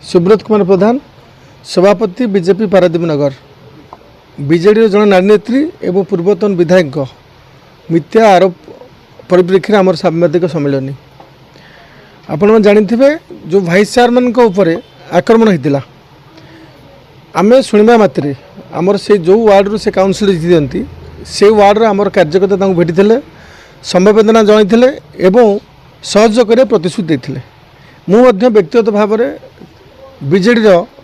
सुब्रत कुमार प्रधान सभापति बीजेपी पारादीप नगर बीजेडी जन नारी नेत्री एवं पूर्वतन विधायक मिथ्या आरोप परिप्रेक्षी आम सांबादिक सम्मेलन आपण जानी जो भाइस चेयरमैन आक्रमण होता आम शुणा मात्र आमर से जो वार्ड रू से काउनसिल जीति से वार्ड आमर कार्यकर्ता भेटी संवेदना जन सहयोग कर प्रतिश्रुति देते मुझे व्यक्तिगत भाव में बीजेडी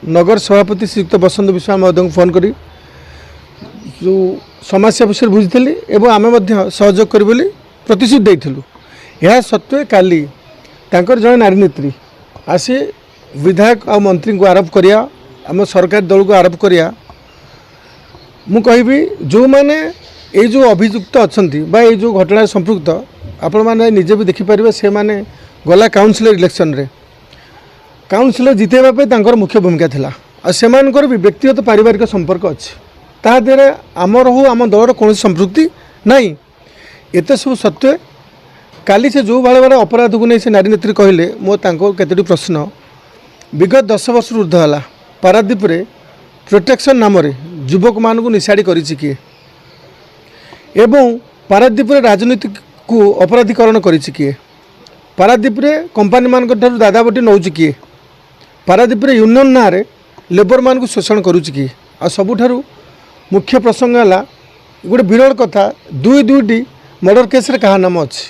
नगर सभापति श्रीयुक्त बसंत विश्वास महोदय फोन करी जो समस्या विषय बुझी एवं आम सहयोग कर प्रतिश्रुति देइथिलु। यह सत्वे काली तांकर जन नारी नेत्री आसी विधायक और मंत्री को आरोप करिया आम सरकार दल को आरोप करिया मु कहबी जो माने ये जो अभियुक्त अच्छा ये जो घटना संपृक्त आपण मैंने निजे भी देखिपारे से माने गला काउनसिलर इलेक्शन रे काउनसिलर जितेबाई मुख्य भूमिका थिला आ सेमानकर भी व्यक्तिगत पारिवारिक संपर्क अच्छे ता देहरे आमर हो आम दलर कौन संपृक्ति नहीं एत सब सत्वे काली से जो भाई भाई अपराध को नहीं से नारी नेत्री कहले मो केतोटी प्रश्न विगत 10 वर्ष ऊर्ध है पारादीप रे प्रोटेक्शन नाम युवक मान निशाड़ी कर किए एवं पारादीप रे राजनीति को अपराधीकरण कर किए पारादीप रे कंपानी मान दादाबटी नौ किए पारादीप रे यूनियन ना रे लेबर मान को शोषण करुच्च किए आ सबुठारु मुख्य प्रसंग है गोटे विरल कथा दुईटी मर्डर केस रे कहा नाम अच्छी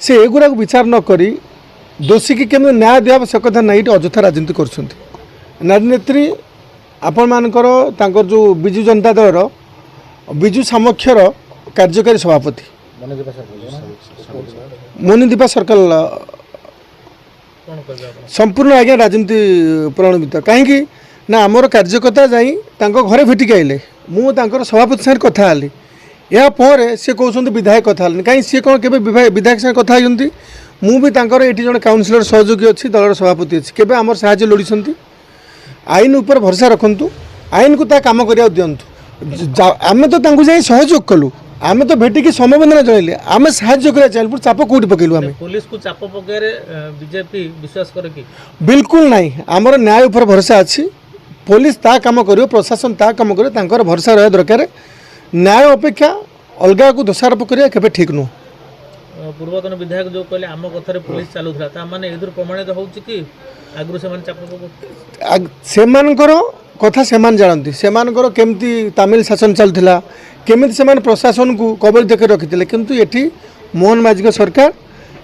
से एगुड़ा विचार न करी दोषी की केमी न्याय दिया से कथा नहीं अଯଥା राजनीति कर नारी नेत्री आपण मानकर तांकर जो विजु जनता दल विजु सामक्षर कार्यकारी सभापति मोनिदीपा सर्कल संपूर्ण आज्ञा राजनीति प्रणमित कहीं ना आमर कार्यकर्ता जाई घरे भेटिक आइले मुझे सभापति साथ कथा हेली यापर सी कहते विधायक कथा कहीं सी कौन के विधायक साथ कथा होती मुझे ये जन काउनसिलर सहयोगी अच्छी दलर सभापति अच्छी केवे आम साहय लोड़ी आईन उपर भरोसा रखु आईन को काम करा दिंतु आम तो जाई सहयोग कलु आम तो भेटिकी समवेदना जनइले आम साहाय्य करा चाहिए चाप कौटी पकेलु आम पुलिस को चाप पकड़े बीजेपी विश्वास करे कि बिल्कुल नहीं आमर न्याय उपर भरोसा अच्छी पुलिस ता काम करियो प्रशासन ता काम करियो तांकर भरोसा रहा दरकार न्याय अपेक्षा अलगा को दोषारोप करिया केबे ठीक नु पूर्वतन विधायक जो कहले आम कथारे पुलिस चालुथला ता माने एदुर प्रमाणित होउची कि आगु से मान चाप पकड़ सेमानकर कथा सेमान जानती सेमानकर केमती तमिल शासन चलथिला केमिति सेमान प्रशासन को कबल देकर रखिते किंतु एठी मोहन माझी सरकार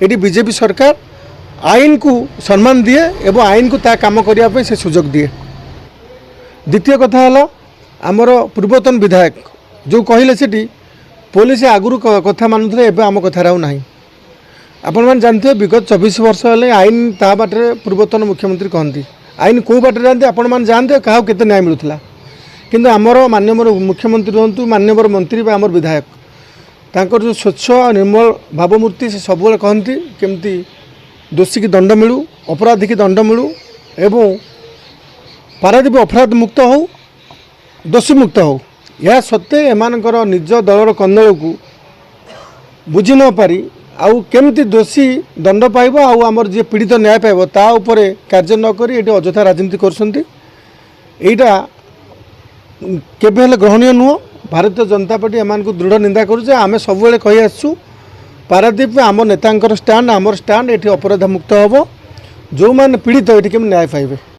एठी बीजेपी सरकार आईन को सम्मान दिए एवं आईन को ता काम करिया पे से सुजोग दिए। द्वितीय कथा है आमर पूर्वतन विधायक जो कहले सेठी पुलिस आगुरी कथा मानुले एवं आम कथार ना आपण मैंने जानते विगत 24 वर्ष है आईन ता बाटे पूर्वतन मुख्यमंत्री कहती आईन कौ बाटे जानते आपण मैंने जानते क्या केते न्याय मिलूला किंतु आमर माननीय मुख्यमंत्री रुहतु माननीय मंत्री आमर विधायक तांकर जो स्वच्छ और निर्मल भावमूर्ति से सब कहती केमती दोषी की दंड मिलू अपराधी की दंड मिलू एवं पारादीप अपराध मुक्त हो दोषी मुक्त हो यह सत्वे एमानकर निज दलर कंदल को बुझी न पारी आउ केमती दोषी दंड पाइब आउ आमर जी पीड़ित न्याय पाइब ता उपरे कार्य न करी एटी अଯଥା राजनीति करछंती एटा केबे हेले ग्रहणीय नुह भारतीय जनता पार्टी एमान को दृढ़ निंदा करूचे आम सब कही आसु पारादीप आम नेतांकर स्टैंड आमर स्टैंड एटी अपराध मुक्त हम जो मैंने पीड़ित ये न्याय पाइबे।